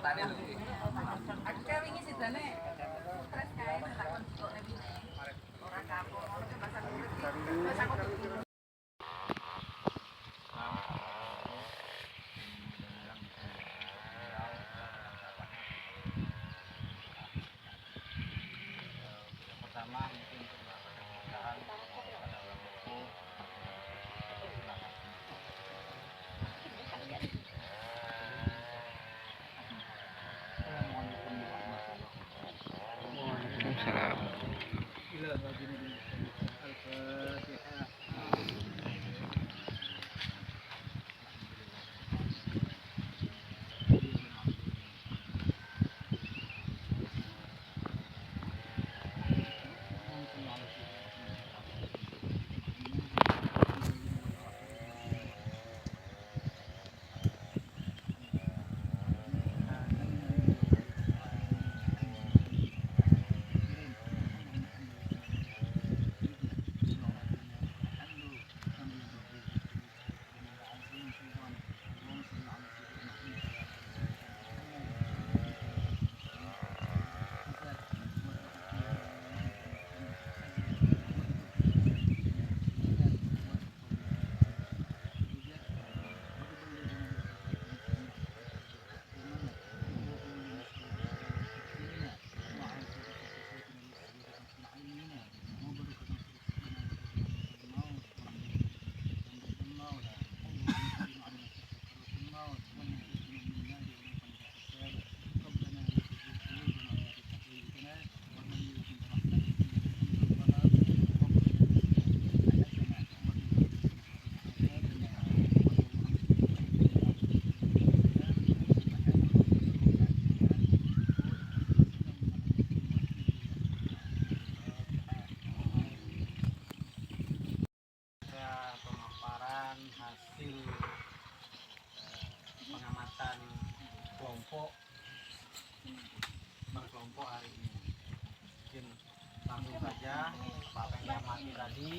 Aku wingi sidane stres kae tak kon kok rene. Ora kapok, ora bahasa urip iki. Wis aku tuku. Pertama mungkin untuk melakukan pada orang buku pemaparan hasil pengamatan kelompok berkelompok hari ini. Mungkin langsung saja Bapak yang diamati tadi.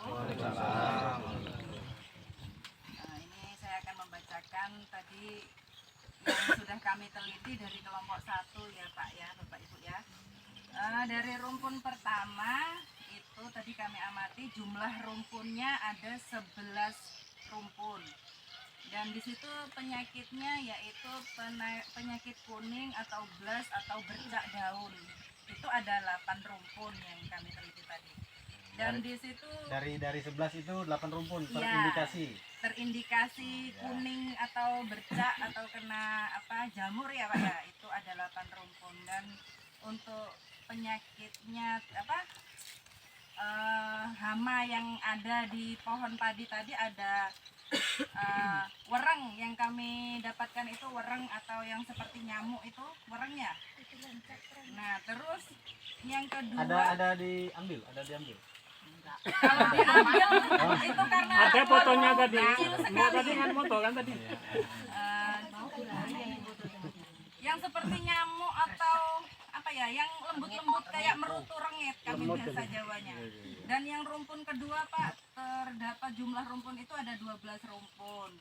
Waalaikumsalam. Nah, ini saya akan membacakan tadi yang sudah kami teliti dari kelompok 1 ya Pak ya, Bapak Ibu ya. Dari rumpun pertama itu tadi kami amati jumlah rumpunnya ada 11 rumpun. Dan di situ penyakitnya yaitu penyakit kuning atau blas atau bercak daun. Itu ada 8 rumpun yang kami teliti tadi. Dan di situ dari 11 itu 8 rumpun terindikasi kuning atau bercak atau kena jamur ya Pak ya. Itu ada 8 rumpun. Dan untuk penyakitnya hama yang ada di pohon padi tadi ada wereng yang kami dapatkan itu wereng atau yang seperti nyamuk itu werengnya. Nah terus yang kedua ada diambil. Kalau diambil itu karena ada fotonya tadi. kecil sekali. Tadi kan foto kan tadi. Yang seperti nyamuk atau yang lembut-lembut kayak merutu rengit kami biasa Jawanya. Dan yang rumpun kedua Pak, terdapat jumlah rumpun itu ada 12 rumpun.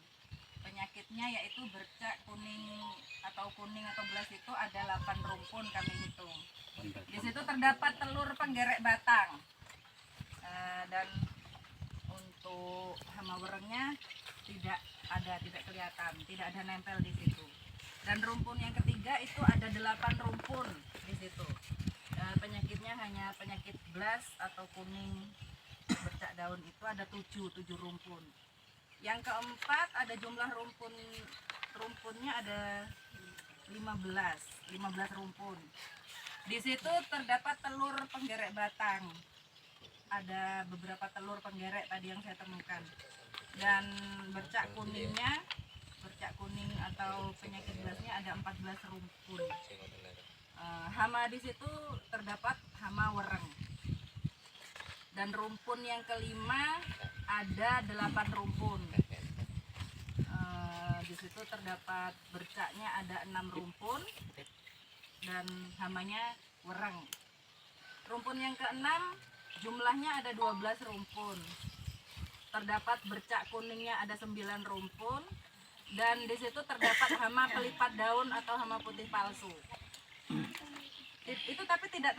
Penyakitnya yaitu bercak kuning atau blas itu ada 8 rumpun kami hitung. Di situ terdapat telur penggerek batang. Dan untuk hama werengnya tidak kelihatan, tidak ada nempel di situ. Dan rumpun yang ketiga itu ada 8 rumpun di situ. Penyakitnya hanya penyakit blas atau kuning bercak daun itu ada 7 rumpun. Yang keempat ada jumlah rumpunnya ada 15 rumpun. Di situ terdapat telur penggerek batang. Ada beberapa telur penggerek tadi yang saya temukan. Dan bercak kuning atau penyakit blasnya ada 14 rumpun. Hama di situ terdapat hama wereng. Dan rumpun yang kelima ada 8 rumpun. Di situ terdapat bercaknya ada 6 rumpun dan hamanya wereng. Rumpun yang keenam jumlahnya ada 12 rumpun. Terdapat bercak kuningnya ada 9 rumpun dan di situ terdapat hama pelipat daun atau hama putih palsu. Itu tapi tidak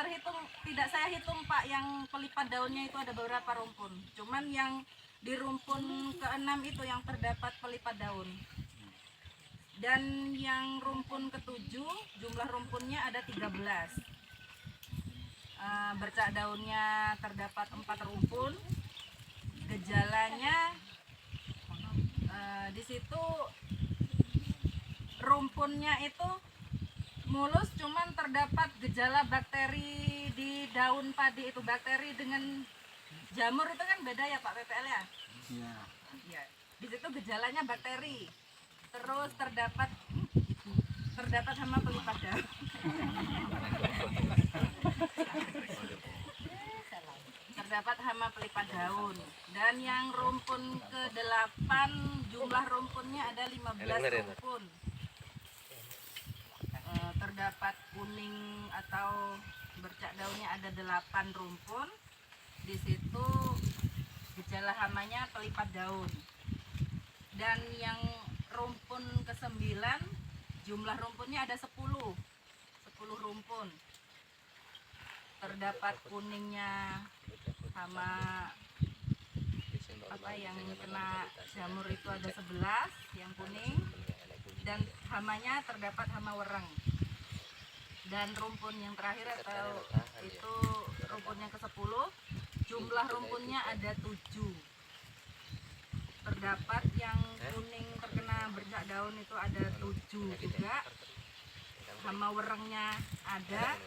saya hitung Pak, yang pelipat daunnya itu ada beberapa rumpun. Cuman yang di rumpun ke-6 itu yang terdapat pelipat daun. Dan yang rumpun ke-7 jumlah rumpunnya ada 13. Bercak daunnya terdapat 4 rumpun. Gejalanya di situ rumpunnya itu mulus, cuman terdapat gejala bakteri di daun padi itu. Bakteri dengan jamur itu kan beda ya Pak PPL ya? Iya. Iya. Di situ gejalanya bakteri. Terus terdapat hama pelipat daun. Terdapat hama pelipat daun. Dan yang rumpun ke-8 jumlah rumpunnya ada 15 rumpun. Terdapat kuning atau bercak daunnya ada 8 rumpun. Di situ gejala hamanya pelipat daun. Dan yang rumpun ke-9 jumlah rumpunnya ada 10 rumpun. Terdapat kuningnya hama yang kena jamur itu ada 11 yang kuning, dan hamanya terdapat hama wereng. Dan rumpun yang terakhir atau itu rumpun yang ke-10 jumlah rumpunnya ada 7. Terdapat yang kuning terkena bercak daun itu ada 7 juga. Hama werengnya ada.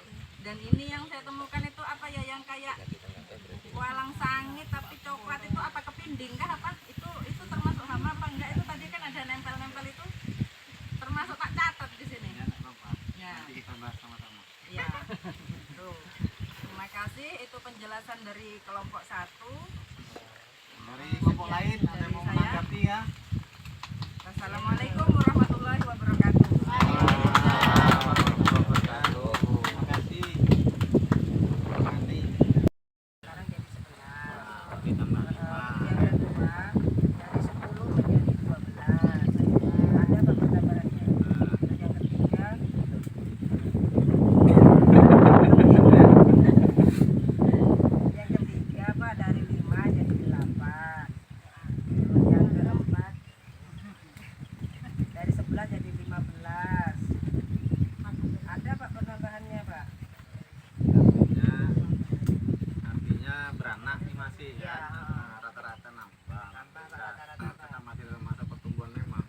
Dan ini yang saya temukan itu apa ya, yang kayak walang sangit tapi coklat itu apa, kepinding kah apa? Itu termasuk hama apa enggak? Itu tadi kan ada nempel-nempel itu. Termasuk tak catat di sini. Ya. Nanti kita bahas sama-sama. Ya. Tuh. Terima kasih, itu penjelasan dari kelompok 1. Dari kelompok lain ada yang mau menanggapi ya? Assalamualaikum warahmatullahi wabarakatuh. Terima kasih. Nanti Sekarang jadi 11. ditambah 5. Yang kedua dari 10 menjadi 12. Ada apa pertambahannya? Yang ketiga Pak dari 5 jadi 8. Terus yang keempat dari 11 jadi 15. Ada Pak penambahannya Pak? Artinya beranak nih masih ya. Ya. Nah, rata-rata nambah. Nambah, Bisa. rata-rata Karena masih dalam masa pertumbuhan memang.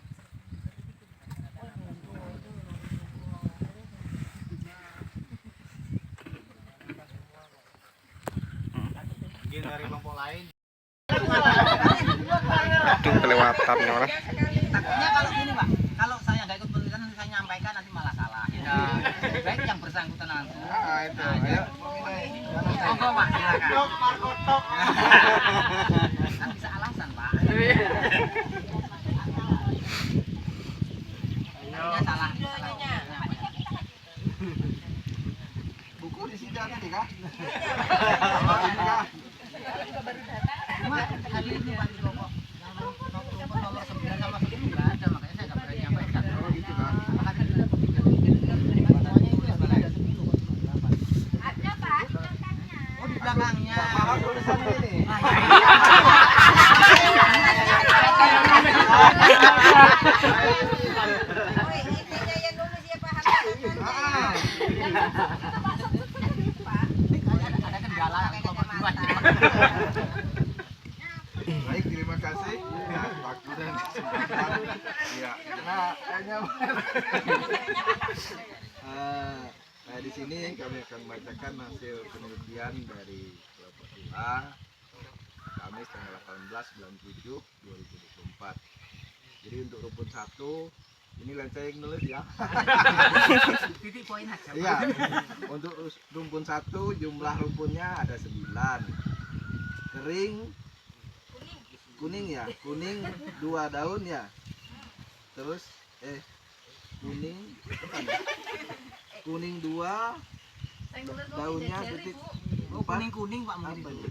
Mungkin dari kelompok lain. Aduh, kelewatan ya orang. Takutnya kalau gini Pak, kalau saya nggak ikut penelitian nanti saya nyampaikan nanti malah salah. Ya, lebih baik yang bersangkutan langsung. Itu. Ayo. Monggo Pak, silakan. Kan bisa alasan Pak. Ayo. Salah. Buku di sini ada nih kah? Cuma tadi ini Pak di kelompok nomor 9 sama 10 nggak ada, makanya saya nggak berani nyampaikan. Oh gitu kan. Makanya kita semuanya itu yang ada 10. Ada Pak. Oh di belakangnya. Mahal tulisannya ini. Ada kendala kelompok 2. Baik, terima kasih ya, waktu dan kesempatan. Ya, nah, kayaknya nah di sini kami akan membacakan hasil penelitian dari kelompok 2 Kamis tanggal 18 bulan 7 2024. Jadi untuk rumpun 1 ini lensa yang nulis ya. Titik poin aja. Iya. Untuk rumpun 1 jumlah rumpunnya ada 9. Kering kuning ya, kuning 2 daun ya. Terus kuning bukan ya? Kuning 2 daunnya titik Oh, kuning-kuning Pak mungkin itu.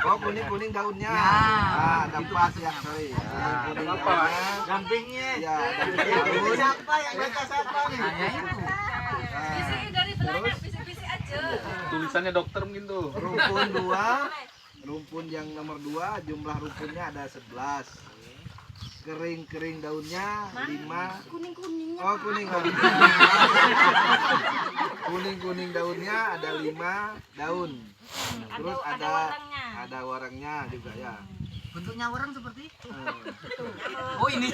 Oh, kuning-kuning daunnya. Ya. Ah, ada 4 ya, sorry. Kuning daunnya. Gampingnya. Ya, daun. Siapa yang baca siapa nih? Saya itu. Bisi dari belakang, bisi-bisi aja. Tulisannya dokter mungkin tuh. Rumpun 2. Rumpun yang nomor 2 jumlah rumpunnya ada 11. Kering-kering daunnya 5. Kuning-kuningnya. Oh, kuning. Kuning-kuning daunnya ada 5 daun. Terus ada warangnya juga ya. Bentuknya orang seperti? Hmm. Oh, ini.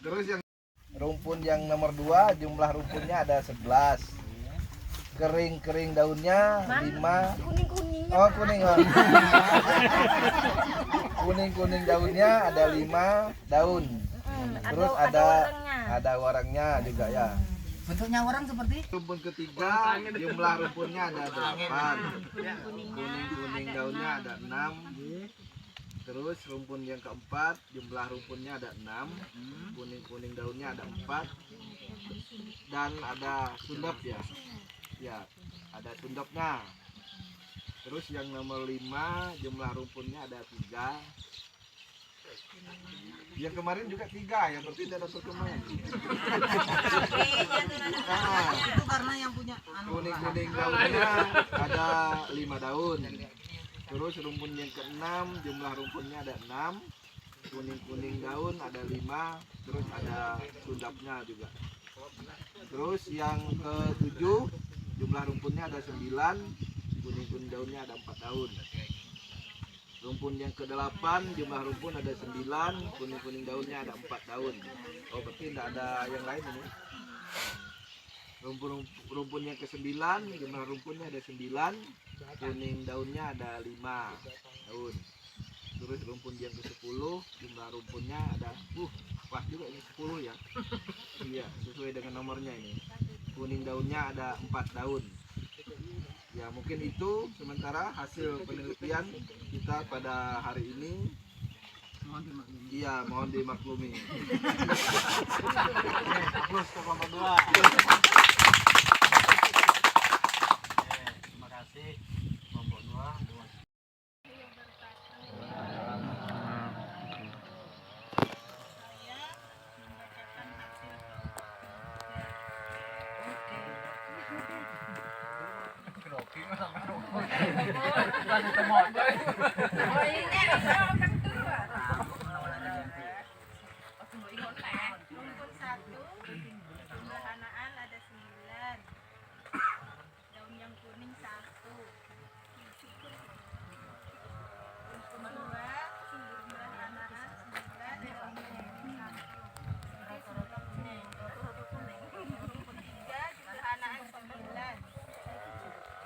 Terus yang rumpun yang nomor 2 jumlah rumpunnya ada 11. Kering-kering daunnya 5. Kuning-kuningnya. Oh, kuning. Kuning-kuning daunnya ada 5 daun. Terus ada warangnya juga ya. Bentuknya orang seperti? Rumpun ketiga jumlah rumpunnya ada 8. Kuning-kuning daunnya ada 6. Terus rumpun yang keempat jumlah rumpunnya ada 6. Kuning-kuning daunnya ada 4. Dan ada sundap ya. Ya, ada sundapnya. Terus yang nomor 5 jumlah rumpunnya ada 3. Yang kemarin juga 3, yang berarti tidak ada perkembangan. Nah, Itu karena yang punya kuning-kuning daunnya ada 5 daun. Terus rumpun yang ke-6 jumlah rumpunnya ada 6. Kuning-kuning daun ada 5. Terus ada sundapnya juga. Terus yang ke-7 jumlah rumpunnya ada 9. Kuning-kuning daunnya ada 4 daun. Rumpun yang ke-8 jumlah rumpun ada 9. Kuning-kuning daunnya ada 4 daun. Oh, berarti tidak ada yang lain ini. Rumpun yang ke-9 jumlah rumpunnya ada 9. Kuning daunnya ada 5 daun. Terus rumpun yang ke-10 jumlah rumpunnya ada wah juga ini 10 ya. Iya, sesuai dengan nomornya ini. Kuning daunnya ada 4 daun. Ya, mungkin itu sementara hasil penelitian kita pada hari ini. Mohon dimaklumi. Iya, mohon dimaklumi. Terus ke kelompok 2. Terima kasih kelompok 2. Rumpun 1 jumlah anaan ada 9. Daun yang kuning 1. Rumpun 2 jumlah anaan 9. Daun yang kuning 1. Rumpun 3 jumlah anaan 9.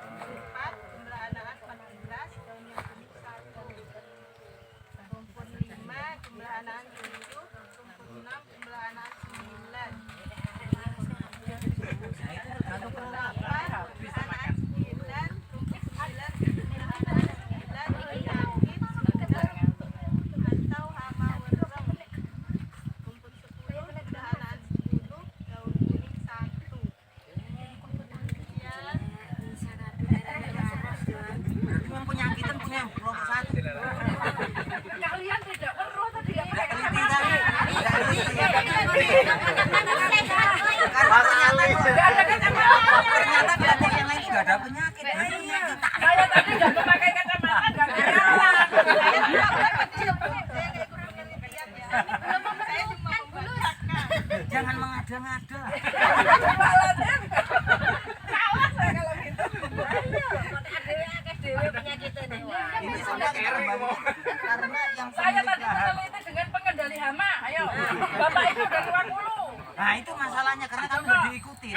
Rumpun 4 jumlah anaan 14. Daun yang kuning 1. Rumpun 5 jumlah anaan 7. Rumpun 6 jumlah anaan 9. Rumpun 8 anaan 9. Rumpun 9 jumlah anaan 9. Penyakit atau hama wereng. Rumpun 10 jumlah anaan 10. Daun kuning 1. Kemudian Penyakitan punya kelompok 1. kalian tidak perlu tadi yang pakai Ternyata kelompok yang lain juga ada penyakit. saya tadi nggak memakai kacamata nggak kelihatan. Saya cuma membacakan. Jangan mengada-ngada. Salah saya kalau gitu. Ini sudah karena yang Saya pemilik tadi lahan. meneliti dengan pengendali hama. Ayo, Bapak itu udah tua mulu. Nah, itu masalahnya karena kamu udah diikuti.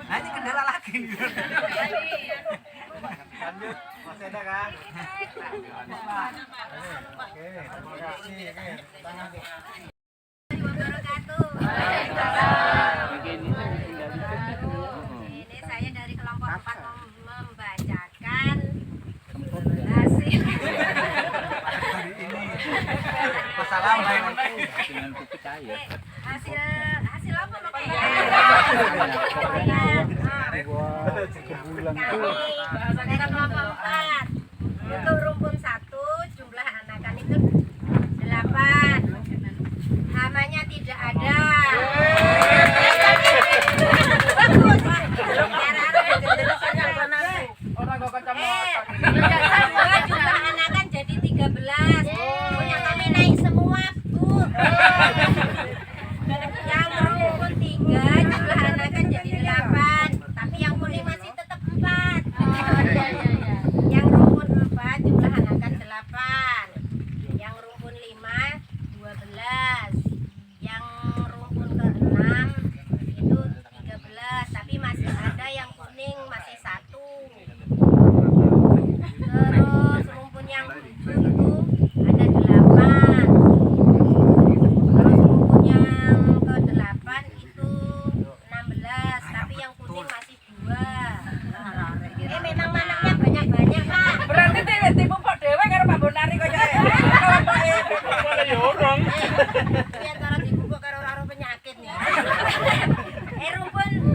Nah, ini kendala lagi. Lanjut, masih ada kan? Oke, terima kasih. Tangan. Ini saya dari kelompok 4 membacakan hasil Assalamualaikum. hasil Dari kelompok 4 untuk rumpun 1 jumlah anakan itu 8. Hamanya tidak ada. Bagus. Jumlah anakan jadi 13. Punya kami naik semua, Bu. Yang rumpun 3 jumlah anakan jadi 8. Tapi yang kuning masih tetap 4. Yang rumpun 4 jumlah anakan 8. Yang rumpun 5 12. Yang rumpun ke-6 itu 13. Tapi masih ada yang kuning masih 1. Terus rumpun yang 7 itu ada 8. Terus rumpun yang ke-8 itu 16. Tapi yang kuning masih 2. Memang manaknya banyak-banyak, Pak. Berarti tipe kok dhewe karo Pak Bonari kok ya. Ini antara dibubuk karo karo penyakit nih.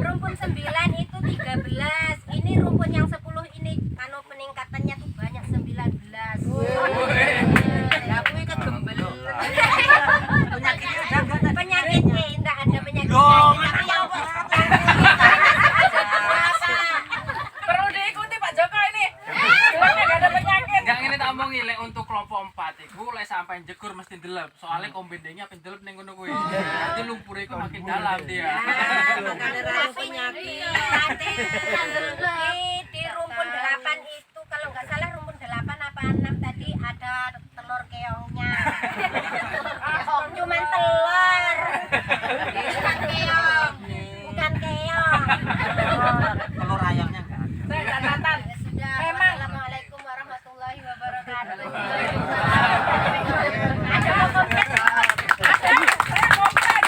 Rumpun 9 itu 13. Ini rumpun yang 10 ini anu peningkatannya tuh banyak 19. Ya kuwi kegembel. Penyakitnya enggak ada penyakitnya. Tapi yang Perlu diikuti Pak Joko ini. Keluarnya enggak ada penyakit. Enggak ngene tak omongi lek untuk kelompok 4 iku lek sampai jegur mesti ndelep. Soalnya kombendenya pendelep ning ngono kuwi. Nanti lumpur iku makin dalam dia. di rumpun 8 itu kalau nggak salah rumpun 8 apa 6 tadi ada telur keongnya. Cuman telur. Bukan keong. Bukan keong. Telur ayamnya enggak ada. Saya catatan. Ya sudah. Memang. Wassalamualaikum warahmatullahi wabarakatuh. Ada komplain. Saya komplain.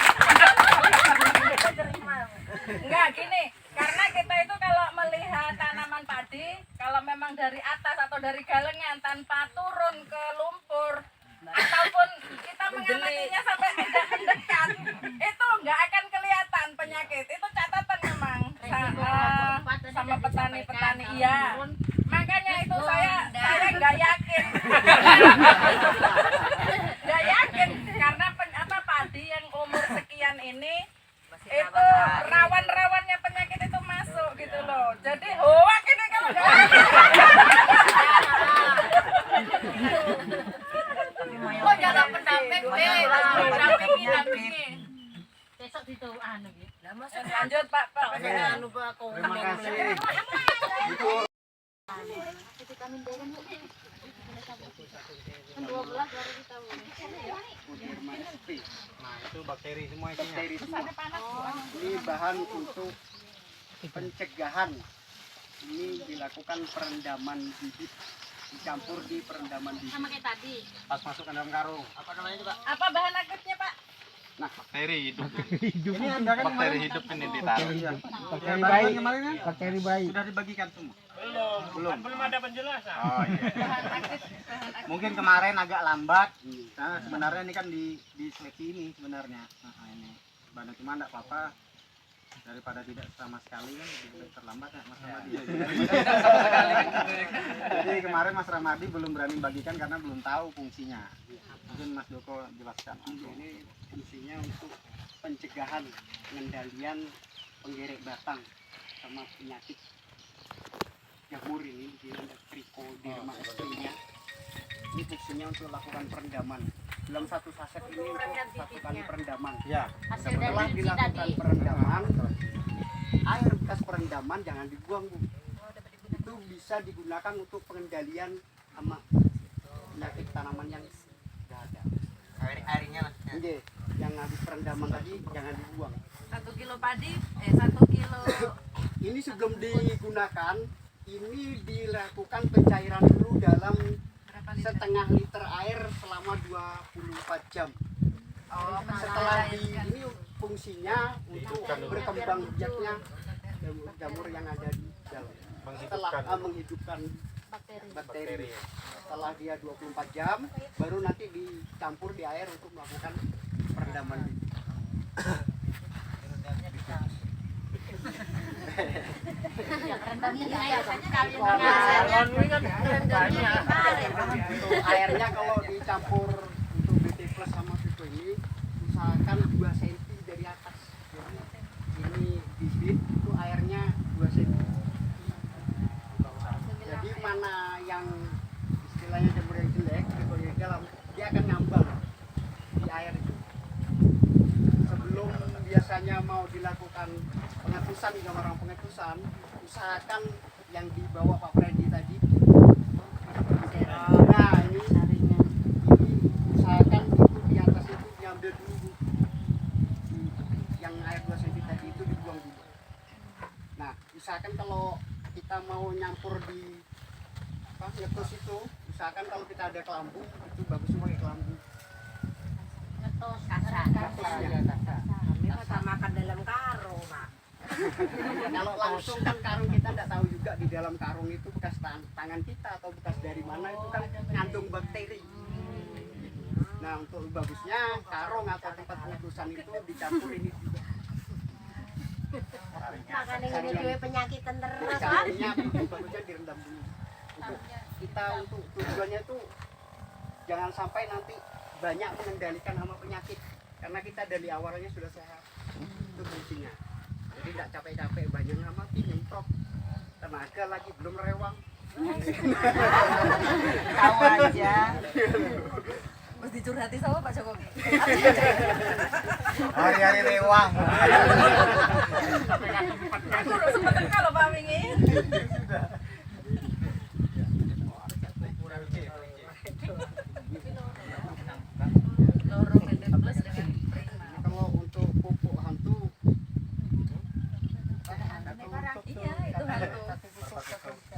Enggak gini, karena kita itu kalau melihat tanaman padi, kalau memang dari atas atau dari galengan tanpa turun ke lumpur ataupun kita mengamatinya sampai tidak mendekat, itu enggak akan kelihatan penyakit. Itu catatan memang sama petani-petani. Iya. Makanya itu saya enggak yakin. Enggak yakin karena padi yang umur sekian ini itu rawan-rawannya penyakit itu masuk gitu loh. Jadi hoak ini kalau enggak. Oh, jangan pendamping, Besok itu anu gitu. Lah masa Lanjut Pak. anu Pak kok. Terima kasih. Nah, itu bakteri semua isinya. Ini bahan untuk pencegahan. Ini dilakukan perendaman bibit, dicampur di perendaman bibit. sama kayak tadi. Pas masuk ke dalam karung. Apa namanya itu, Pak? Apa bahan aktifnya Pak? Bakteri hidup. Ini Anda kan Bakteri hidup ini ditaruh. bakteri baik. Kemarin kan Bakteri baik. sudah dibagikan semua. Belum ada penjelasan. Oh iya. Mungkin kemarin agak lambat. Nah, sebenarnya ini kan di seleksi ini sebenarnya. Nah, ini bahan cuma enggak apa-apa daripada tidak sama sekali kan lebih terlambat ya Mas Ramadi. Jadi kemarin Mas Ramadi belum berani bagikan karena belum tahu fungsinya. Mungkin Mas Joko jelaskan. Ini fungsinya untuk pencegahan, pengendalian penggerek batang sama penyakit jamur ini di Trichoderma nya. Ini fungsinya untuk lakukan perendaman. Dalam satu saset ini untuk satu kali perendaman. Ya. Hasil Setelah dari biji dilakukan tadi. perendaman, air bekas perendaman jangan dibuang, Bu. Itu bisa digunakan untuk pengendalian sama penyakit tanaman yang sudah ada. Airnya lah. Oke, yang habis perendaman tadi jangan dibuang. 1 kilo padi, 1 kilo. Ini sebelum digunakan, ini dilakukan pencairan dulu dalam Berapa liter? setengah liter air selama 24 jam. Oh, Setelah ini fungsinya untuk berkembang biaknya jamur yang ada di dalam. Setelah menghidupkan bakteri. Setelah dia 24 jam, baru nanti dicampur di air untuk melakukan perendaman. Untuk airnya kalau dicampur untuk BT plus sama Vico ini usahakan 2 cm dari atas. Jadi ini bibit itu airnya 2 cm. Jadi mana yang istilahnya jamur yang jelek, Vico yang dalam, dia akan ngambang di air itu. Sebelum biasanya mau dilakukan pengetusan, orang pengetusan, usahakan yang dibawa Pak Freddy tadi. Nah ini usahakan itu di atas itu diambil dulu, yang air 2 cm tadi itu dibuang dulu. Nah usahakan kalau kita mau nyampur di ngetus itu, usahakan kalau kita ada kelambu itu bagus pakai kelambu. Kami masa makan dalam karung, Pak. Kalau langsung kan karung kita tidak tahu juga di dalam karung itu bekas tangan kita atau bekas dari mana, itu kan ngandung bakteri. Nah untuk bagusnya karung atau tempat pengukusan itu dicampur ini juga. Makanya ini dua penyakit terus, Pak. Caranya bagusnya direndam dulu. Untuk kita untuk tujuannya itu jangan sampai nanti banyak mengendalikan hama penyakit, karena kita dari awalnya sudah sehat. Itu fungsinya. Jadi tidak capek-capek banyak hama nyemprot tenaga lagi belum rewang. Tahu aja. Terus dicurhati sama Pak Jokowi. Hari-hari rewang. Aku udah sempet kalau Pak Wingi. Lorong BT plus dengan prima. Kalau untuk pupuk hantu, Iya, itu hantu.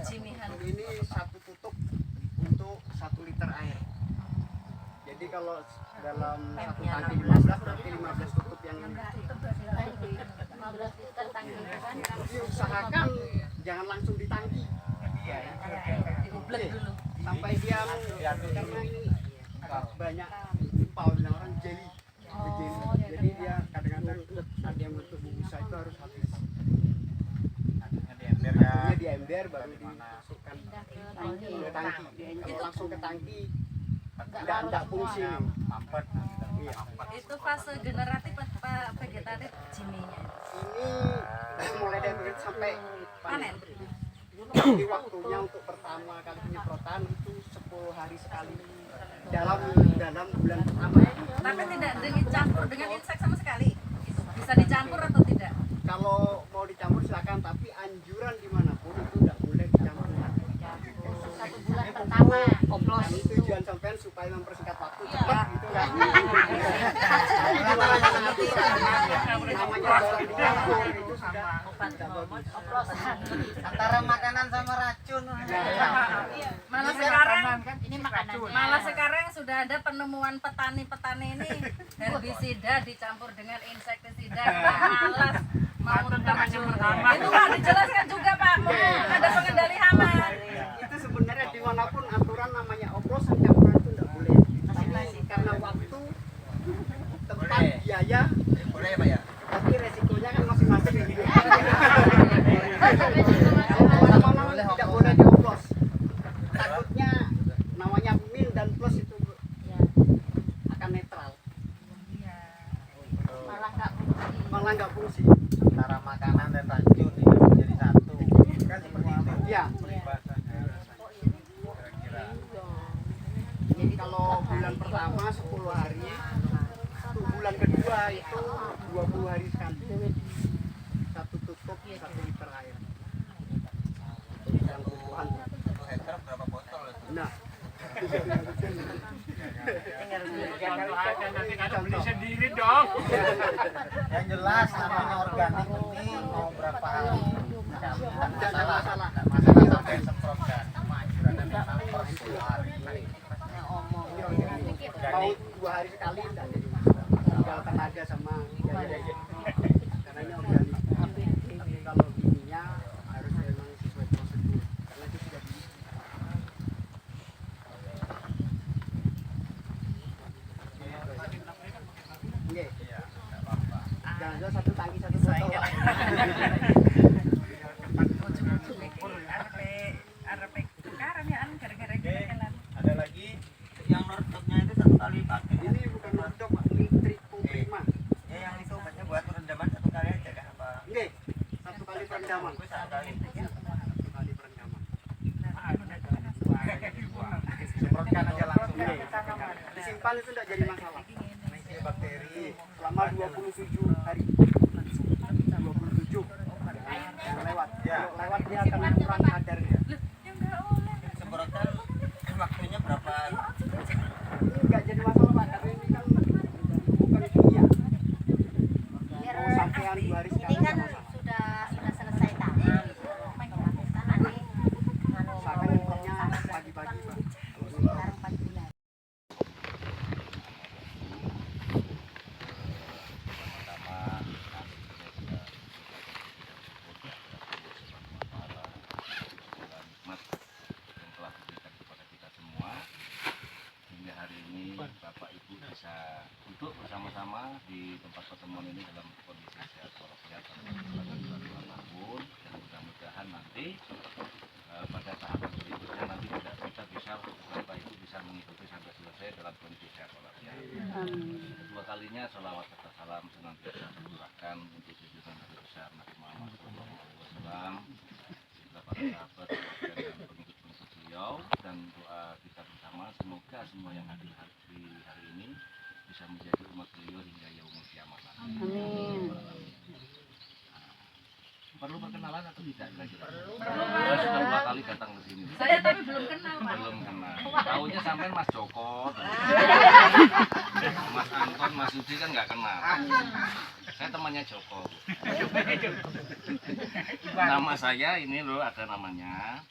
Jimmy hantu. ini 1 tutup untuk 1 liter air. Jadi kalau dalam 1 tangki 15 berarti 15 tutup yang ini. Jadi usahakan jangan langsung ditangki. Diublek dulu. Sampai dia karena ini banyak pau dan orang jelly. Jadi dia kadang-kadang ada yang butuh busa itu harus habis. Akhirnya di ember baru dimasukkan ke tangki. Kalau langsung ke tangki tidak fungsi. Iya. Itu fase generatif apa vegetatif Jimmy-nya? Ini mulai dari sampai Panen. Jadi waktunya untuk pertama kali penyemprotan itu 10 hari sekali dalam bulan pertama. Tapi tidak dicampur dengan insek sama sekali. Bisa dicampur atau tidak? Kalau mau dicampur silakan, tapi anjuran dimanapun itu tidak boleh dicampur. 1 bulan pertama oplos. Dan tujuan sampean supaya mempersingkat waktu cepat gitu kan. Namanya kalau dicampur itu sudah Oplos. Antara makanan sama racun. Malah sekarang Ini makanannya. malah sekarang sudah ada penemuan petani-petani ini herbisida dicampur dengan insektisida. Malas mau terjun. Itu Pak dijelaskan juga Pak. Ada pengendali hama. itu sebenarnya dimanapun aturan namanya oplosan campuran itu tidak boleh. Tapi karena waktu, tempat, biaya, Boleh Pak ya? tapi resikonya kan masing-masing gitu. Kalau mana tidak boleh dioplos. Takutnya namanya min dan plus itu akan netral, malah nggak fungsi. Antara makanan dan racun ini menjadi satu. Kan seperti itu. Iya. Jadi kalau bulan pertama 10 hari, untuk bulan kedua itu 20 hari sekali. 1 tutup 1 liter air. Yang tumbuhan. Berapa botol itu? Nah, Kalau ada nanti ada beli sendiri dong. Yang jelas namanya organik ini mau berapa hari. tidak ada masalah. Masalah sampai semprotkan. Anjuran dan sampai 10 hari. Mau 2 hari sekali tidak jadi masalah. Tinggal tenaga sama biaya. Karena ini organik. Tapi kalau ininya harus memang sesuai prosedur. Karena itu sudah di Oke. aja satu tangki satu botol. Arepe tukaran ya an gara-gara kenalan. Ada lagi Yang nordoknya itu satu kali pakai. Ini bukan nordok, Pak. Ini Trico Prima. Ya yang itu obatnya buat rendaman satu kali aja kan apa? Oke, satu kali perendaman. Satu kali. Satu kali perendaman. semprotkan aja langsung. Disimpan itu tidak jadi masalah. Mengisi bakteri. Selama 27 hari. 27 yang lewat. Ya. Kalau lewat dia akan mengurangi kadarnya. Ya enggak oleh. Semprotan waktunya berapa? Ini nggak jadi masalah Pak, karena ini kan bukan kimia. Mau sampean 2 hari sekali Ini kan nggak masalah. sudah selesai tanam. Kita nanti Usahakan impornya pagi-pagi Pak. sekarang 4 bulan. yang telah diberikan kepada kita semua hingga hari ini Bapak Ibu bisa duduk bersama-sama di tempat pertemuan ini dalam kondisi sehat walafiat tanpa gangguan apapun, dan mudah-mudahan nanti pada tahapan berikutnya nanti kita bisa Bapak Ibu bisa mengikuti sampai selesai dalam kondisi sehat walafiat. Kedua kalinya sholawat serta salam senantiasa tercurahkan untuk junjungan Nabi besar Nabi Muhammad SAW, para sahabat dan pengikut-pengikut beliau, dan doa kita bersama semoga semua yang hadir di hari ini bisa menjadi umat beliau hingga yaumul kiamat. Amin. Perlu perkenalan atau tidak kira-kira? Sudah 2 kali datang ke sini. Saya tapi belum kenal Pak. Belum kenal. Tahunya sampean Mas Joko, Mas Anton, Mas Yudi kan nggak kenal. Saya temannya Joko. Nama saya ini loh, ada namanya.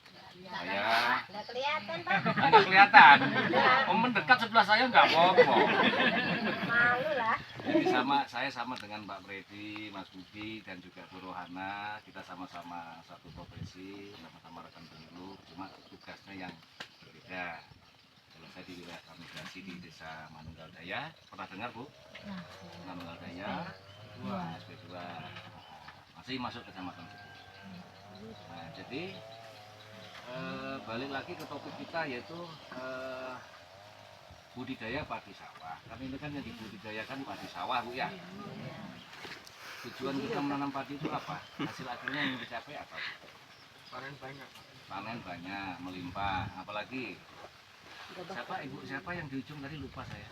Saya Nggak kelihatan Pak. nggak kelihatan. Om mendekat sebelah saya nggak apa-apa. Malu lah. Jadi saya sama dengan Pak Freddy, Mas Budi, dan juga Bu Rohana. Kita sama-sama satu profesi, sama-sama rekan pemilu, cuma tugasnya yang berbeda. Kalau saya di wilayah kamigrasi di Desa Manunggal Daya, pernah dengar Bu? Manunggal Daya, SP2, masih masuk kecamatan situ. Nah, jadi balik lagi ke topik kita, yaitu budidaya padi sawah. Karena ini kan yang dibudidayakan padi sawah Bu ya. Tujuan kita menanam padi itu apa? Hasil akhirnya yang dicapai apa Bu? Panen banyak. Panen banyak, melimpah. Apalagi siapa yang di ujung tadi lupa saya.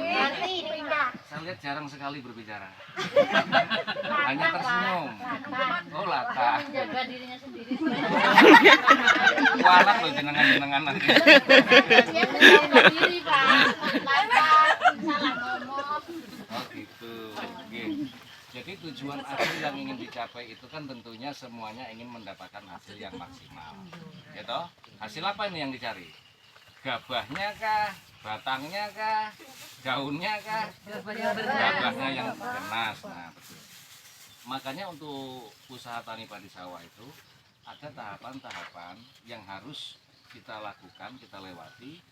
Nanti dipindah. Saya lihat jarang sekali berbicara. Hanya tersenyum. Oh lata. Menjaga dirinya sendiri. Kualat loh jenengan nanti. Dia menjaga diri Pak. Salah ngomong. Oh gitu. Oke. Jadi tujuan akhir yang ingin dicapai itu kan tentunya semuanya ingin mendapatkan hasil yang maksimal. Ya toh? Hasil apa ini yang dicari? Gabahnya kah? Batangnya kah? Daunnya kah? Gabahnya yang ganas. Nah, betul. Makanya untuk usaha tani padi sawah itu ada tahapan-tahapan yang harus kita lakukan, kita lewati,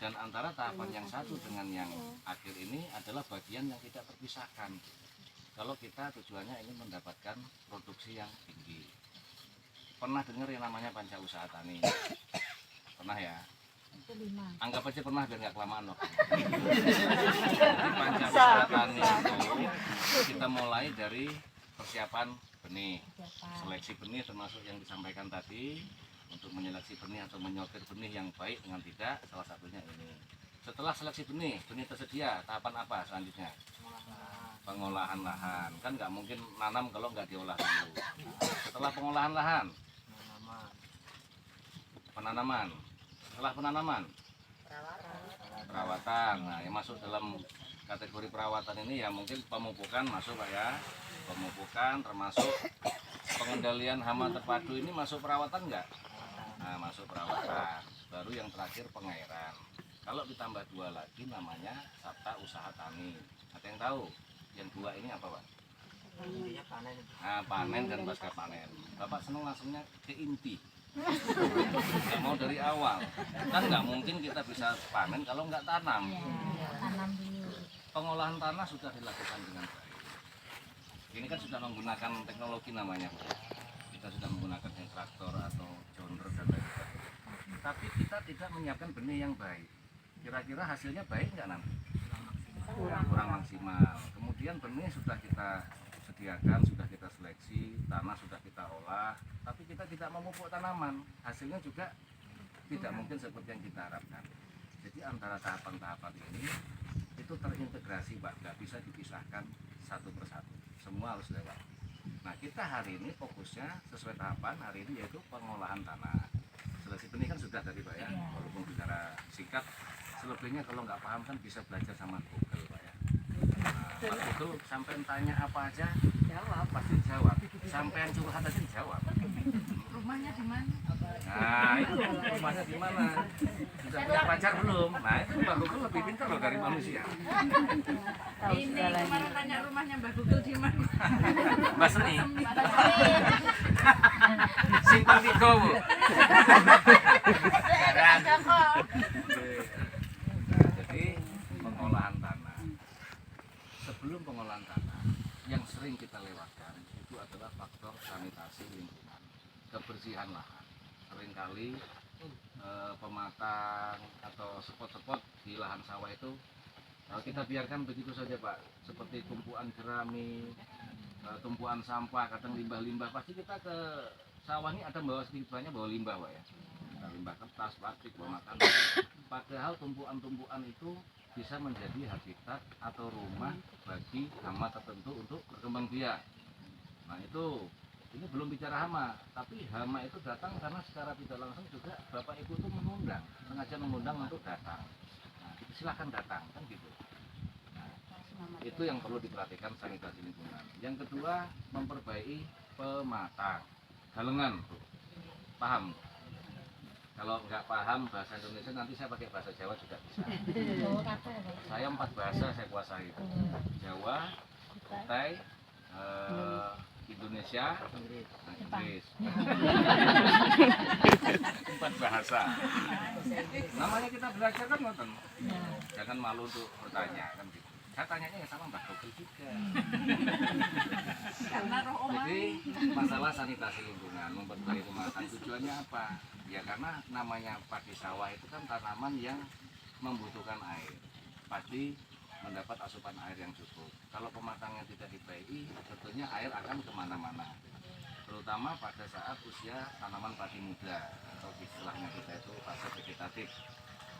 dan antara tahapan yang satu dengan yang akhir ini adalah bagian yang tidak terpisahkan. Kalau kita tujuannya ingin mendapatkan produksi yang tinggi. Pernah dengar yang namanya panca usaha tani? Pernah ya? Anggap aja pernah biar nggak kelamaan loh. Panca usaha tani itu kita mulai dari persiapan benih, seleksi benih termasuk yang disampaikan tadi, untuk menyeleksi benih atau menyortir benih yang baik dengan tidak, salah satunya ini. Setelah seleksi benih tersedia, tahapan apa selanjutnya? Pengolahan lahan. Kan nggak mungkin nanam kalau nggak diolah dulu. Setelah pengolahan lahan, penanaman. Setelah penanaman, perawatan. Nah, yang masuk dalam kategori perawatan ini ya mungkin pemupukan masuk Pak ya. Pemupukan termasuk pengendalian hama terpadu ini masuk perawatan nggak? Nah, masuk perawatan. Baru yang terakhir pengairan. Kalau ditambah 2 lagi namanya sabta usaha tani. Ada yang tahu? Yang 2 ini apa Pak? Nah, panen dan pasca panen. Bapak senang langsungnya ke inti. Nggak mau dari awal. Kan nggak mungkin kita bisa panen kalau nggak tanam. Tanam dulu. pengolahan tanah sudah dilakukan dengan baik. Ini kan sudah menggunakan teknologi namanya, kita sudah menggunakan traktor atau jonder dan lain sebagainya. Tapi kita tidak menyiapkan benih yang baik. Kira-kira hasilnya baik nggak nanti? Kurang maksimal. Kemudian benih sudah kita sediakan, sudah kita seleksi, tanah sudah kita olah, tapi kita tidak memupuk tanaman, hasilnya juga tidak mungkin seperti yang kita harapkan. Jadi antara tahapan-tahapan ini itu terintegrasi Pak, nggak bisa dipisahkan satu persatu, semua harus lewat. Nah kita hari ini fokusnya sesuai tahapan hari ini yaitu pengolahan tanah. Seleksi benih kan sudah tadi Pak ya, walaupun bicara singkat, selebihnya kalau nggak paham kan bisa belajar sama Google Pak ya. Nah, Pak Google sampai tanya apa aja jawab, pasti jawab. Sampai curhat aja jawab. Rumahnya di mana? Nah itu rumahnya di mana? Sudah punya pacar belum? Nah itu Mbak Google lebih pintar loh dari manusia. Ini kemarin tanya rumahnya Mbak Google di mana? Mbak Seni. Simpang Tiga Bu. Jadi pengolahan tanah. Sebelum pengolahan tanah, yang sering kita lewatkan itu adalah faktor sanitasi lingkungan, kebersihan lahan. Seringkali pematang atau spot-spot di lahan sawah itu kita biarkan begitu saja Pak, seperti tumpuan jerami, tumpuan sampah, kadang limbah-limbah. Pasti kita ke sawah ini ada bawa sedikitnya bawa limbah Pak ya, ada limbah kertas, plastik, bawa makanan. Padahal tumpuan-tumpuan itu bisa menjadi habitat atau rumah bagi hama tertentu untuk berkembang biak. Nah itu, ini belum bicara hama, tapi hama itu datang karena secara tidak langsung juga Bapak Ibu itu mengundang, sengaja mengundang untuk datang. Nah itu silahkan datang, kan gitu. Nah, itu yang perlu diperhatikan sanitasi lingkungan. Yang kedua, memperbaiki pematang, galengan, paham? Kalau nggak paham bahasa Indonesia nanti saya pakai bahasa Jawa juga bisa. Saya 4 bahasa saya kuasai. Jawa, Kutai, Indonesia, nah Inggris. 4 bahasa. Namanya kita belajar kan ngoten. Jangan malu untuk bertanya kan gitu. Saya tanyanya yang sama Mbak Google juga. Karena roh omah. Jadi masalah sanitasi lingkungan, memperbaiki pematang tujuannya apa? Ya karena namanya padi sawah itu kan tanaman yang membutuhkan air. Padi mendapat asupan air yang cukup. Kalau pematangnya tidak dibaiki, tentunya air akan kemana-mana. Terutama pada saat usia tanaman padi muda atau istilahnya kita itu fase vegetatif.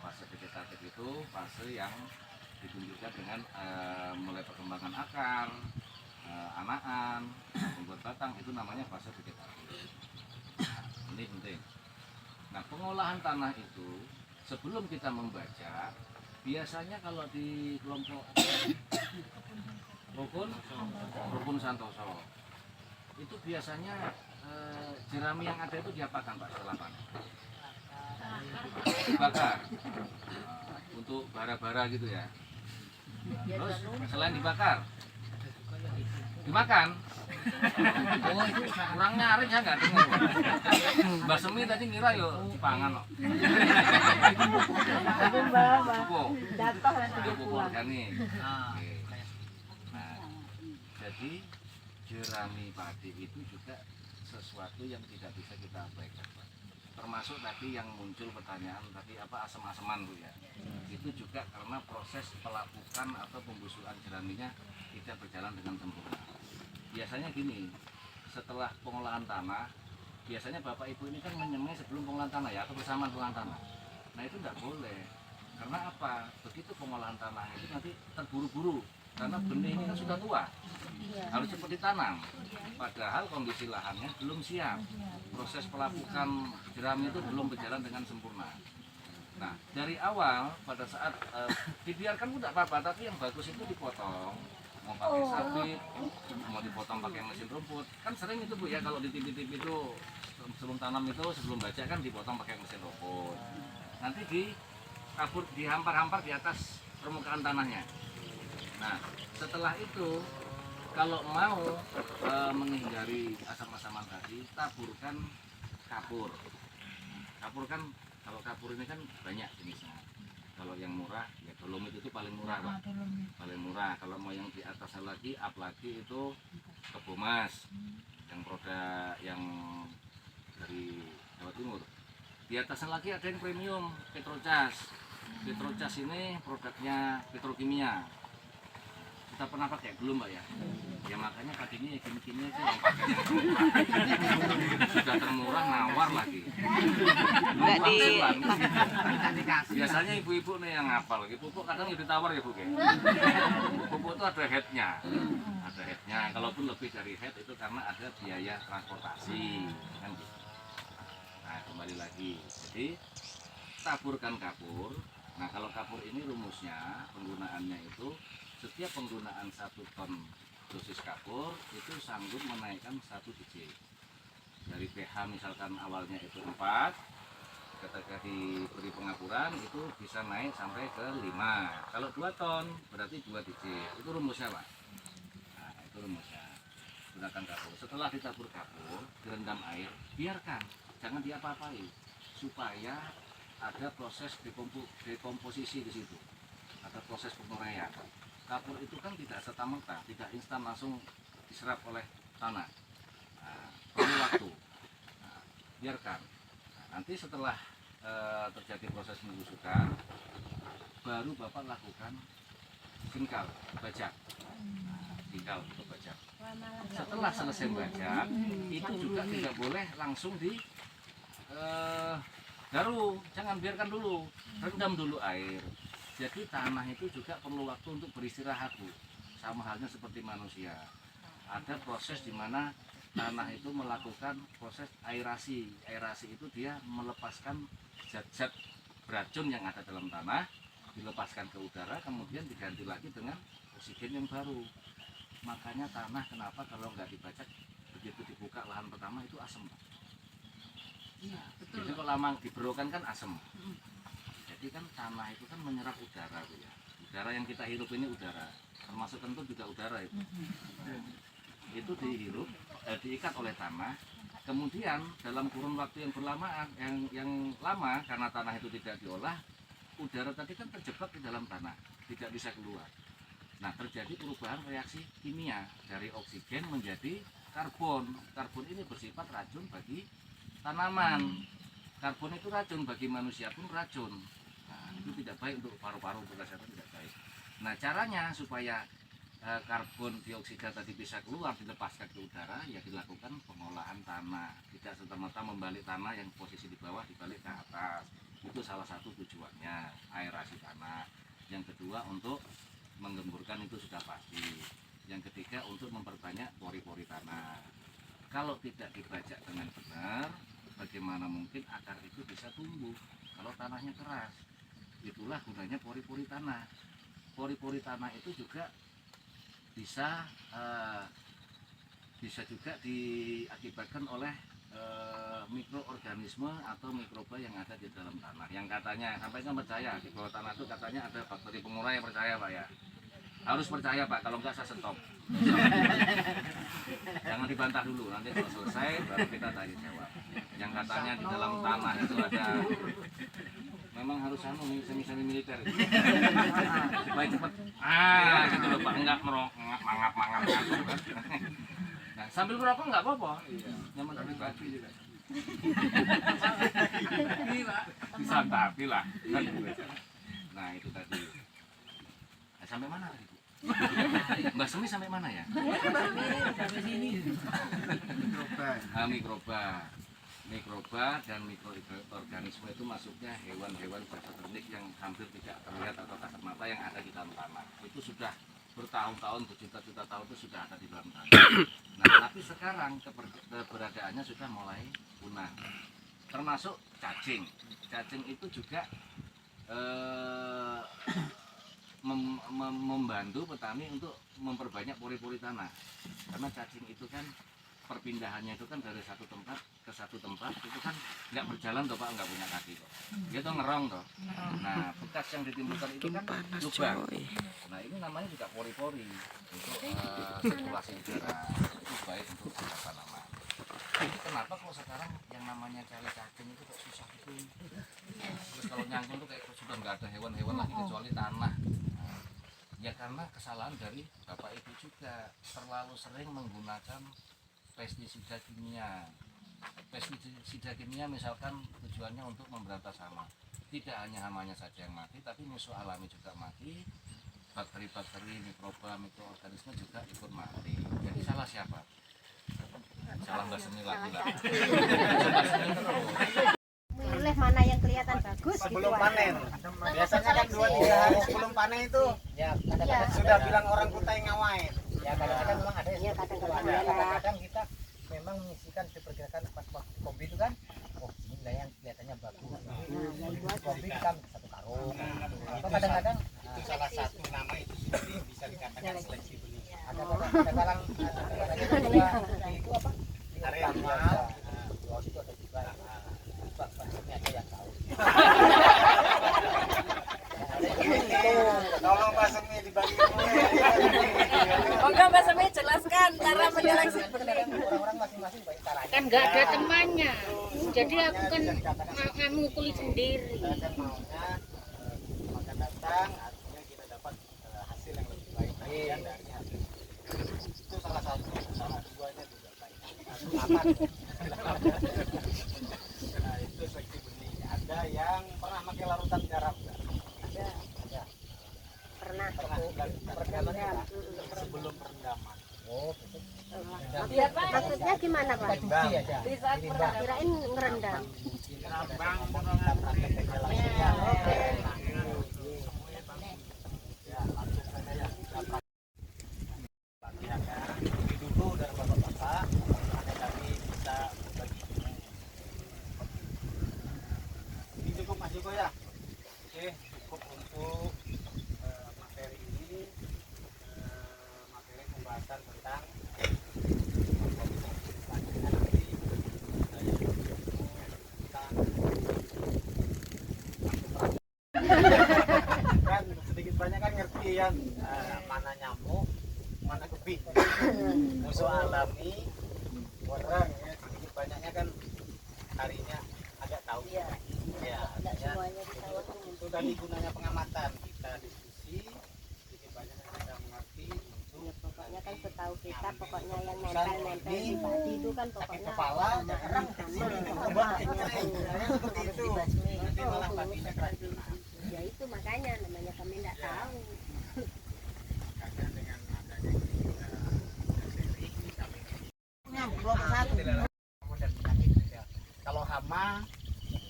Fase vegetatif itu fase yang ditunjukkan dengan mulai perkembangan akar, anakan, membuat batang, itu namanya fase vegetatif. Ini penting. Nah, pengolahan tanah itu sebelum kita membaca, biasanya kalau di kelompok rukun Santoso, itu biasanya jerami yang ada itu diapakan Pak setelah panen? Dibakar untuk bara-bara gitu ya. Terus selain dibakar, dimakan. Oh itu kurang nyaring ya nggak dengar. Mbak Semi tadi ngira yo pangan kok. Pupuk organik. Nah, jadi jerami padi itu juga sesuatu yang tidak bisa kita abaikan. Termasuk tadi yang muncul pertanyaan tadi apa asam-asaman Bu ya. Itu juga karena proses pelapukan atau pembusukan jeraminya tidak berjalan dengan sempurna. Biasanya gini, setelah pengolahan tanah, biasanya Bapak Ibu ini kan menyemai sebelum pengolahan tanah ya, atau bersamaan pengolahan tanah. Nah itu tidak boleh, karena apa? Begitu pengolahan tanah itu nanti terburu-buru, karena benih ini kan sudah tua, harus cepat ditanam. Padahal kondisi lahannya belum siap, proses pelapukan jerami itu belum berjalan dengan sempurna. Nah dari awal pada saat dibiarkan tidak apa-apa, tapi yang bagus itu dipotong. Mau pakai sabit, mau dipotong pakai mesin rumput, kan sering itu Bu ya kalau di TV-TV itu sebelum tanam itu sebelum baca kan dipotong pakai mesin rumput. Nanti dihampar-hampar di atas permukaan tanahnya. Nah setelah itu kalau mau menghindari asam-asaman tadi, taburkan kapur. Kapur kan kalau kapur ini kan banyak jenisnya. Kalau yang murah ya Dolomit itu paling murah Pak, paling murah. Kalau mau yang di atasnya lagi, up lagi itu Kebomas, yang produk yang dari Jawa Timur. Di atasnya lagi ada yang premium, Petrocas. Petrocas ini produknya petrokimia. Kita pernah pakai belum Mbak ya? Ya makanya padinya gini-gini aja yang pakai yang sudah termurah nawar lagi. Biasanya ibu-ibu nih yang ngapal, pupuk kadang lebih ditawar ya Bu. Pupuk itu ada headnya, ada headnya. Kalaupun lebih dari head itu karena ada biaya transportasi, kan gitu. Nah kembali lagi, jadi taburkan kapur. Nah kalau kapur ini rumusnya penggunaannya itu setiap penggunaan 1 ton dosis kapur itu sanggup menaikkan 1 biji. Dari pH misalkan awalnya itu 4, ketika diberi pengapuran itu bisa naik sampai ke 5. Kalau 2 ton berarti 2 biji. Itu rumusnya Pak. Nah itu rumusnya. Gunakan kapur. Setelah ditabur kapur, direndam air, biarkan, jangan diapa-apai, supaya ada proses dekomposisi di situ. Ada proses penguraian. Kapur itu kan tidak serta-merta, tidak instan langsung diserap oleh tanah. Nah, perlu waktu. Nah, biarkan. Nah, nanti setelah terjadi proses pembusukan, baru Bapak lakukan singkal, bajak. Nah, singkal atau bajak. Setelah selesai bajak, itu juga tidak boleh langsung di garu, jangan biarkan dulu, rendam dulu air. Jadi tanah itu juga perlu waktu untuk beristirahat Bu. Sama halnya seperti manusia. Ada proses di mana tanah itu melakukan proses aerasi. Aerasi itu dia melepaskan zat-zat beracun yang ada dalam tanah, dilepaskan ke udara, kemudian diganti lagi dengan oksigen yang baru. Makanya tanah kenapa kalau nggak dibajak, begitu dibuka lahan pertama itu asam. Iya, betul. Jadi kalau lama diberokan kan asam. Jadi kan tanah itu kan menyerap udara Bu ya. Udara yang kita hirup ini udara, termasuk kentut juga udara itu. Itu dihirup, diikat oleh tanah. Kemudian dalam kurun waktu yang berlamaan, yang lama karena tanah itu tidak diolah, udara tadi kan terjebak di dalam tanah, tidak bisa keluar. Nah terjadi perubahan reaksi kimia dari oksigen menjadi karbon. Karbon ini bersifat racun bagi tanaman. Karbon itu racun bagi manusia pun racun. Nah, itu tidak baik untuk paru-paru, untuk kesehatan tidak baik. Nah caranya supaya karbon dioksida tadi bisa keluar, dilepaskan ke udara, ya dilakukan pengolahan tanah. Tidak serta-merta membalik tanah yang posisi di bawah dibalik ke atas. Itu salah satu tujuannya, aerasi tanah. Yang kedua untuk menggemburkan itu sudah pasti. Yang ketiga untuk memperbanyak pori-pori tanah. Kalau tidak dibajak dengan benar, bagaimana mungkin akar itu bisa tumbuh kalau tanahnya keras? Itulah gunanya pori-pori tanah. Pori-pori tanah itu juga bisa juga diakibatkan oleh mikroorganisme atau mikroba yang ada di dalam tanah. Yang katanya, sampai nggak percaya di bawah tanah itu katanya ada bakteri pengurai, percaya Pak ya? Harus percaya Pak, kalau nggak saya stop. Jangan dibantah dulu, nanti kalau selesai baru kita tanya jawab. Yang katanya di dalam tanah itu ada, memang harus semi militer supaya cepat gitu loh Pak, enggak mangap nah sambil merokok nggak apa-apa, yang penting dibagi juga disantapi lah kan. Nah itu tadi. Nah, sampai mana tadi Bu? Mbak Semi sampai mana ya? Sampai sini. Mikroba dan mikroorganisme itu masuknya hewan-hewan berternik yang hampir tidak terlihat atau kasat mata yang ada di dalam tanah. Itu sudah bertahun-tahun, berjuta-juta tahun itu sudah ada di dalam tanah. Nah, tapi sekarang keberadaannya sudah mulai punah. Termasuk cacing. Cacing itu juga membantu petani untuk memperbanyak pori-pori tanah. Karena cacing itu kan perpindahannya itu kan dari satu tempat ke satu tempat itu kan nggak berjalan toh Pak, nggak punya kaki kok. Dia tuh ngerong toh. Nah bekas yang ditimbulkan itu kan lubang. Nah ini namanya juga pori-pori untuk sirkulasi udara. Itu baik untuk tanaman. Jadi kenapa kalau sekarang yang namanya cari cacing itu kok susah itu? Terus kalau nyangkul tuh kayak sudah nggak ada hewan-hewan lagi kecuali tanah. Nah, ya karena kesalahan dari bapak ibu juga terlalu sering menggunakan pestisida kimia. Pestisida kimia misalkan tujuannya untuk memberantas hama. Tidak hanya hamanya saja yang mati, tapi musuh alami juga mati. Bakteri-bakteri, mikroba, mikroorganisme juga ikut mati. Jadi salah siapa? Salah Mbak Seni lagi-lagi. Milih mana yang kelihatan bagus Sebelum panen. Biasanya kan 2-3 hari sebelum panen itu Ya, kadang-kadang sudah bilang orang kutai ngawain. ya kadang-kadang memang ada Iya, kadang-kadang ya, ada. kadang-kadang kita memang mengisikan diperkirakan pas waktu kombi itu kan oh ini lah yang kelihatannya bagus kombi kita satu karung atau kadang-kadang Itu salah satu nama itu sendiri bisa dikatakan seleksi benih. ada kadang-kadang itu apa di Area utama biasa. bawah itu ada juga maksudnya ada yang tahu Tolong Pak Semi dibagi. Monggo Mbak Semi jelaskan cara menyeleksi benih. orang-orang masing-masing banyak caranya Kan nggak ada temannya, jadi aku kan ngukuli sendiri. Saya kan maunya makan datang artinya kita dapat hasil yang lebih baik bagian dari hasil. Itu salah satu, salah duanya juga baik. Aman. Nah itu seleksi benih. Ada yang pernah pakai larutan garam nggak? Pernah. Pernah perendaman ya? Sebelum perendaman. oh betul Maksudnya gimana Pak? cuci aja Di saat perendaman. Kirain ngerendam. Kita praktek aja langsung ya. Ya langsung saja ya. Kita praktek. Ya kan. Ini dulu dari bapak-bapak. Ada kami bisa bagi ilmu. Ini cukup Mas Joko ya. Oke cukup untuk materi ini. Materi pembahasan tentang kan sedikit banyak kan ngerti ya mana nyamuk mana kebih musuh alami orang ya sedikit banyaknya kan harinya agak tahu ya artinya itu tadi gunanya pengamatan kita diskusi sedikit banyak kita mengerti untuk Pokoknya kan setahu kita pokoknya yang Urusan nempel-nempel ini, di padi itu kan sakit pokoknya kepala jarang coba seperti itu nanti malah baginya keracunan. ya itu makanya namanya kami nggak tahu. Makanya dengan adanya seri kami dan penyakit juga. Kalau hama,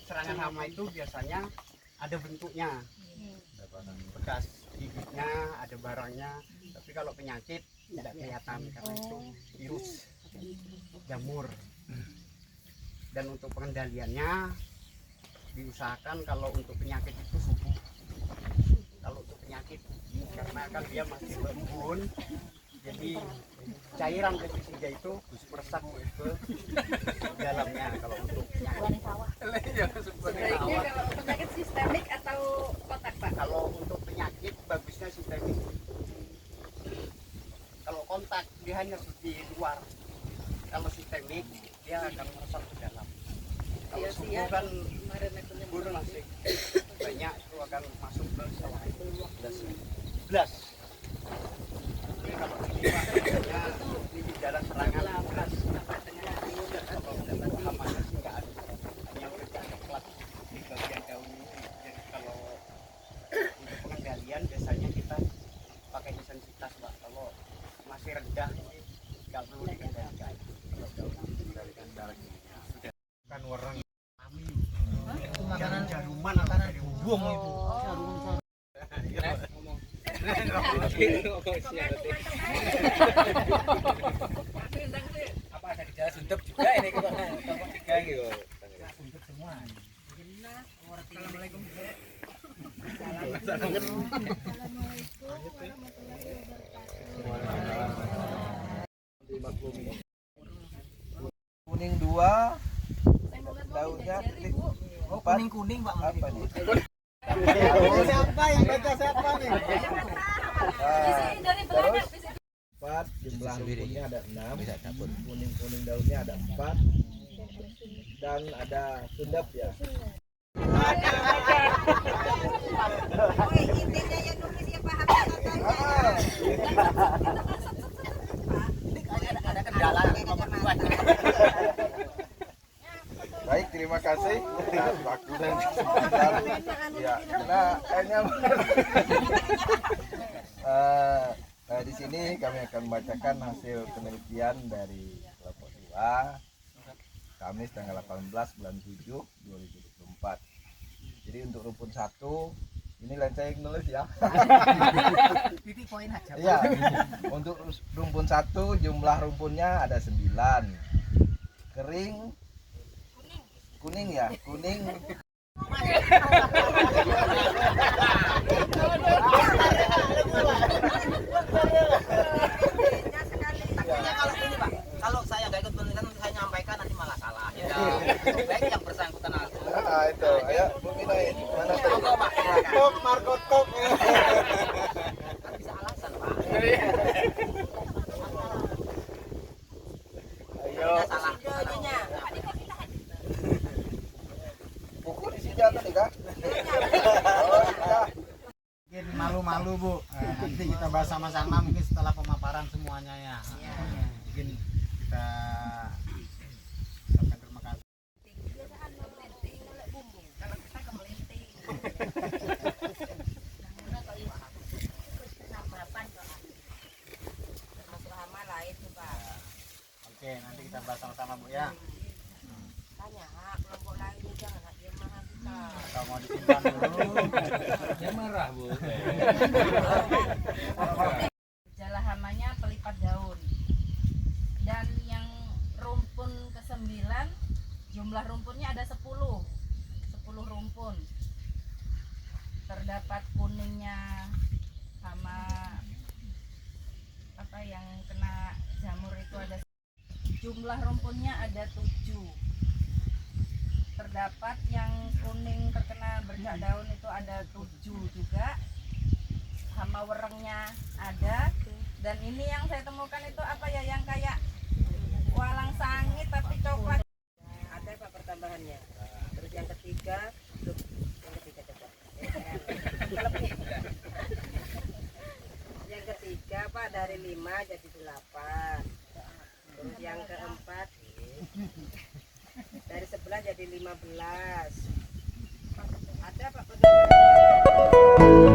serangan hama itu biasanya ada bentuknya, bekas gigitnya, ada barangnya. Tapi kalau penyakit tidak kelihatan karena itu virus, jamur. Dan untuk pengendaliannya diusahakan kalau untuk penyakit itu subuh. Kalau untuk penyakit karena kan dia masih berembun, jadi cairan pestisida itu meresap ke dalamnya. Kalau untuk penyakit Sebaiknya kalau penyakit sistemik atau kotak Pak? kalau untuk penyakit bagusnya sistemik. Kalau kontak dia hanya di luar. Kalau sistemik dia akan meresap ke dalam. Kalau subuh kan buru masih banyak itu akan masuk ke sawah itu 11. Jadi kalau ini maksudnya ini jalan serangan 11. Kalau hamanya sih nggak ada, hanya berita coklat di bagian daunnya. Jadi kalau untuk pengendalian biasanya kita pakai intensitas Pak. Kalau masih rendah nggak perlu dikendalikan. Kalau daun dikendalikan darahnya sudah kan orang kami itu makanan jaruman atau dari buang itu. apa ada gejala suntuk juga ini kelompok tiga gitu suntuk semua. Assalamualaikum. Kuning 2, daunnya titik Oh kuning Pak. apa nih? Siapa yang baca siapa nih? Isi dari belakang. 4, jumlah rumputnya ada 6, kuning-kuning daunnya ada 4, dan ada sundep ya. Intinya yang nulis ya Pak ada kendala pembuat. Baik, terima kasih atas waktu dan kesempatan. Ya, karena kayaknya di sini kami akan membacakan hasil penelitian dari kelompok 2 Kamis tanggal 18 bulan 7 2024. Jadi untuk rumpun 1 ini lain saya yang nulis ya. Titik poin aja. Iya. Untuk rumpun 1 jumlah rumpunnya ada 9. Kering kuning ya, kuning Kalau ini Pak, kalau saya nggak ikut penelitian saya nyampaikan nanti malah salah. Ya, baik yang bersangkutan aku. itu. Ayo, Bu Minain. Mana tuh? Monggo, Pak. Top, Marco top. Kan bisa alasan Pak. Ayo. Salah. Buku di sini tadi Kak. Mungkin malu-malu Bu. Nanti kita bahas sama-sama mungkin setelah pemaparan semuanya ya. Mungkin kita ucapkan terima kasih. Oke, nanti kita bahas sama-sama Bu ya. Tanya kelompok lain jangan dia marah kita. Kalau mau disimpan dulu. Dia marah Bu. Gejala hamanya pelipat daun. Dan yang rumpun ke-9 jumlah rumpunnya ada 10 rumpun. Terdapat kuningnya sama apa yang kena jamur itu ada. Jumlah rumpunnya ada 7. Terdapat yang kuning terkena bercak daun itu ada 7 juga. Hama werengnya ada. Dan ini yang saya temukan itu apa ya, yang kayak walang sangit tapi coklat. Ada Pak pertambahannya. Terus yang ketiga coba. Yang ketiga Pak dari 5 jadi 8. Terus yang keempat dari 11 jadi 15. Ada Pak pertambahannya.